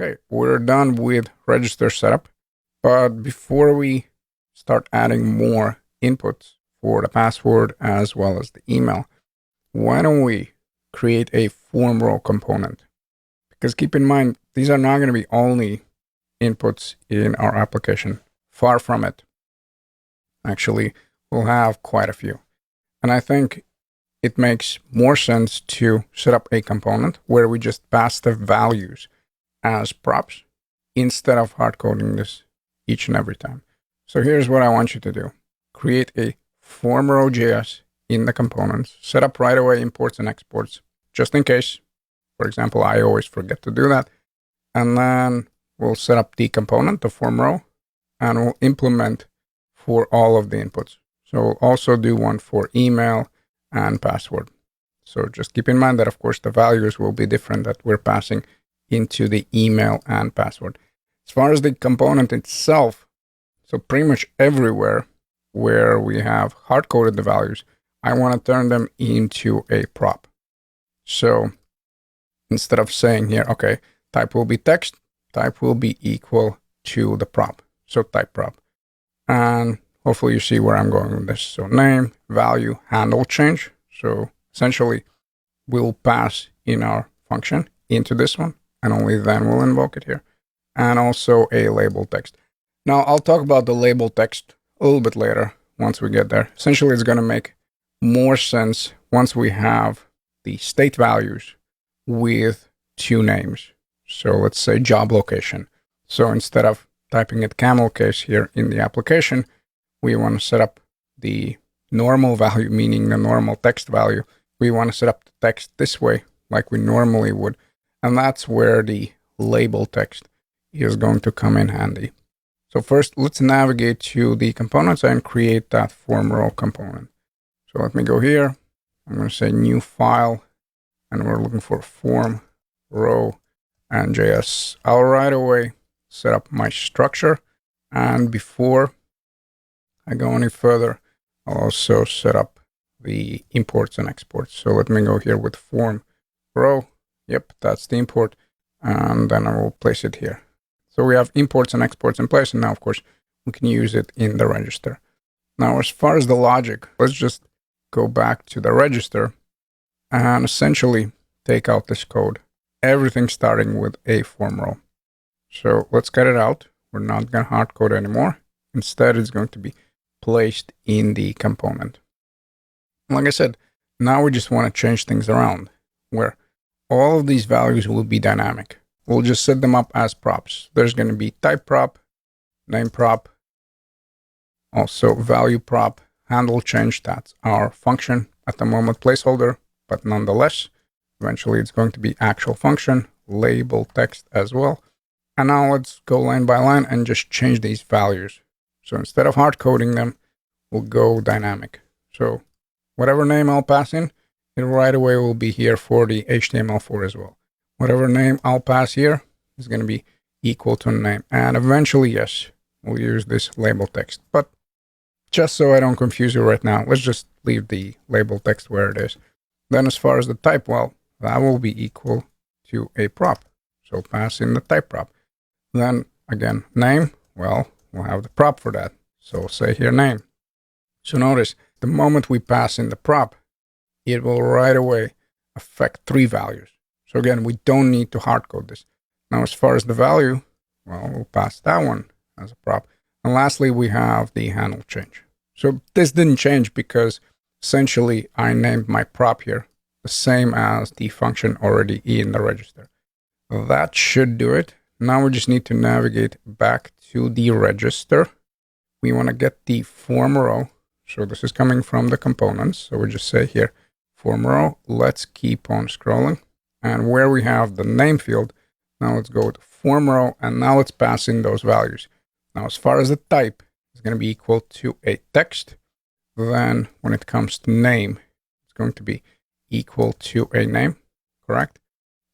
Okay, we're done with register setup. But before we start adding more inputs for the password as well as the email, why don't we create a FormRow component? Because keep in mind, these are not going to be only inputs in our application. Far from it. Actually, we'll have quite a few. And I think it makes more sense to set up a component where we just pass the values as props instead of hard coding this each and every time. So here's what I want you to do. Create a FormRow.js in the components, set up right away imports and exports, just in case. For example, I always forget to do that. And then we'll set up the component, the FormRow, and we'll implement for all of the inputs. So we'll also do one for email and password. So just keep in mind that, of course, the values will be different that we're passing into the email and password. As far as the component itself, so pretty much everywhere where we have hard-coded the values, I want to turn them into a prop. So instead of saying here, okay, type will be text, type will be equal to the prop. So type prop. And hopefully you see where I'm going with this. So name, value, handle change. So essentially we'll pass in our function into this one, and only then we'll invoke it here. And also a label text. Now I'll talk about the label text a little bit later once we get there. Essentially it's going to make more sense once we have the state values with two names. So let's say job location. So instead of typing it camel case here in the application, we want to set up the normal value, meaning the normal text value. We want to set up the text this way, like we normally would. And that's where the label text is going to come in handy. So first, let's navigate to the components and create that FormRow component. So let me go here. I'm going to say new file, and we're looking for FormRow and JS. I'll right away set up my structure. And before I go any further, I'll also set up the imports and exports. So let me go here with FormRow. Yep, that's the import. And then I will place it here. So we have imports and exports in place. And now, of course, we can use it in the register. Now, as far as the logic, let's just go back to the register and essentially take out this code. Everything starting with a FormRow. So let's get it out. We're not going to hard code anymore. Instead, it's going to be placed in the component. Like I said, now we just want to change things around where all of these values will be dynamic. We'll just set them up as props. There's going to be type prop, name prop, also value prop, handle change. That's our function at the moment placeholder, but nonetheless, eventually it's going to be actual function, label text as well. And now let's go line by line and just change these values. So instead of hard coding them, we'll go dynamic. So whatever name I'll pass in, it right away will be here for the HTML4 as well. Whatever name I'll pass here is going to be equal to name. And eventually, yes, we'll use this label text. But just so I don't confuse you right now, let's just leave the label text where it is. Then as far as the type, well, that will be equal to a prop. So pass in the type prop. Then again, name, well, we'll have the prop for that. So say here name. So notice the moment we pass in the prop, it will right away affect three values. So again, we don't need to hard code this. Now, as far as the value, well, we'll pass that one as a prop. And lastly, we have the handle change. So this didn't change because essentially I named my prop here the same as the function already in the register. That should do it. Now we just need to navigate back to the register. We want to get the FormRow. So this is coming from the components. So we just say here, FormRow. Let's keep on scrolling. And where we have the name field, now let's go to FormRow, and now let's pass in those values. Now, as far as the type, it's going to be equal to a text. Then when it comes to name, it's going to be equal to a name, correct?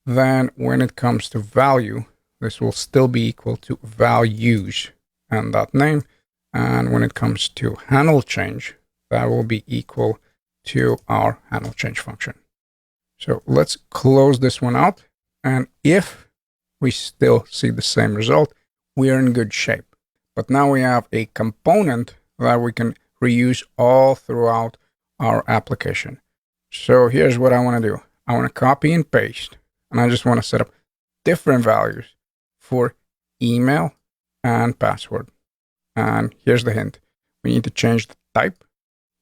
Then when it comes to value, this will still be equal to values and that name. And when it comes to handle change, that will be equal to our handle change function. So let's close this one out. And if we still see the same result. We are in good shape. But now we have a component that we can reuse all throughout our application. So here's what I want to do. I want to copy and paste, and I just want to set up different values for email and password. And here's the hint. We need to change the type.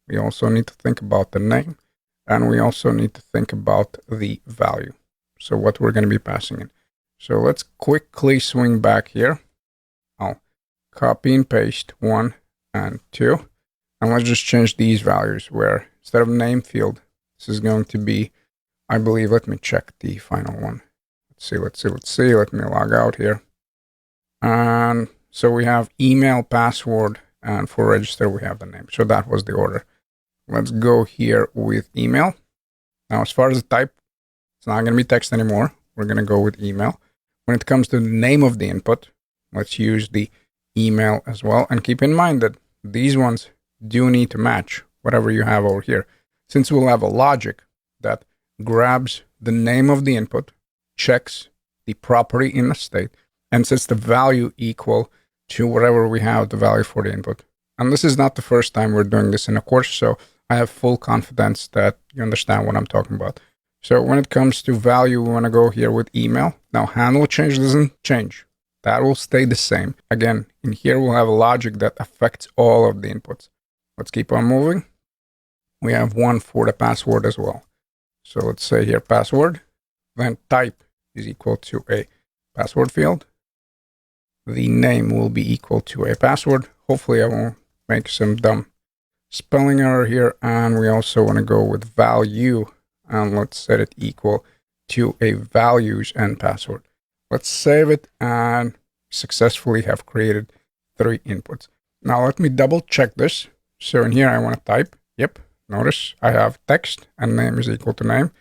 We also need to think about the name, and we also need to think about the value. So what we're going to be passing in. So let's quickly swing back here. I'll copy and paste 1 and 2. And let's just change these values where instead of name field, this is going to be, I believe, let me check the final one. Let's see. Let me log out here. And so we have email, password, and for register, we have the name. So that was the order. Let's go here with email. Now, as far as the type, it's not going to be text anymore. We're going to go with email. When it comes to the name of the input, let's use the email as well. And keep in mind that these ones do need to match whatever you have over here, since we'll have a logic that grabs the name of the input, checks the property in the state, and sets the value equal to whatever we have the value for the input. And this is not the first time we're doing this in a course, so I have full confidence that you understand what I'm talking about. So when it comes to value, we want to go here with email. Now, handle change doesn't change. That will stay the same. Again, in here, we'll have a logic that affects all of the inputs. Let's keep on moving. We have one for the password as well. So let's say here password, then type is equal to a password field. The name will be equal to a password. Hopefully I won't make some dumb spelling error here. And we also want to go with value, and let's set it equal to a values and password. Let's save it and successfully have created 3 inputs. Now let me double check this. So in here I want to type, yep, notice I have text and name is equal to name.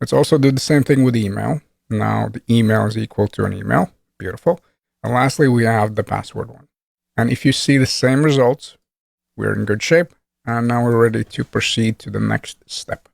Let's also do the same thing with email. Now the email is equal to an email, beautiful. And lastly, we have the password one. And if you see the same results, we're in good shape. And now we're ready to proceed to the next step.